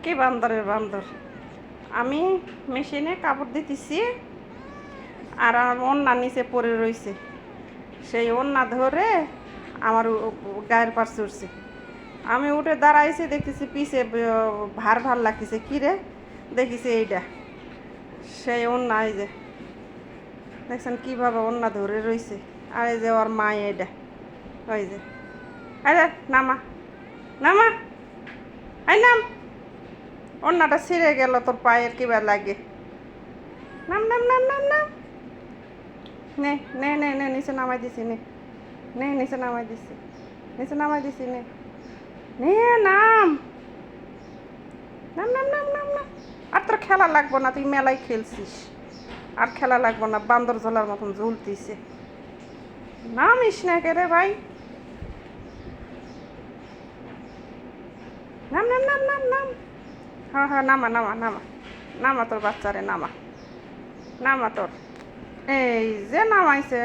কি বান্দরের বান্দর। আমি মেশিনে কাপড় দিতেছি আর আমার ওড়না নিচে পড়ে রয়েছে, সেই ওড়না ধরে আমার গায়ের পাশ চড়ছে। আমি উঠে দাঁড়াইছি, দেখতেছি পিছে ভার ভার লাগতেছে। কিরে দেখিছি এইটা সেই ওড়না। এই যে দেখছেন কীভাবে ওড়না ধরে রয়েছে। আর এই যে ওর মা, এইটা ওই যে আরে নামা নামা, এই নাম, ওড়নাটা ছিঁড়ে গেল তোর পায়ের কিবা লাগে। নাম নাম নাম নাম নাম, নে নে নে নে নিচে নামাই দিছি, নে নে নিচে নামাই দিছি, নিচে নামাই দিছি, নে নে নাম নাম নাম নাম নাম নাম। আর তোর খেলা লাগবো না, তুই মেলায় খেলছিস, আর খেলা লাগবো না। বান্দর ঝোলার মতন ঝুলতিছে। নামিস না কে রে ভাই, নাম নাম নাম নাম নাম। হ্যাঁ হ্যাঁ নামা নামা নামা নামা, তোর বাচ্চারে নামা নামা তোর। এই যে নামাইছে।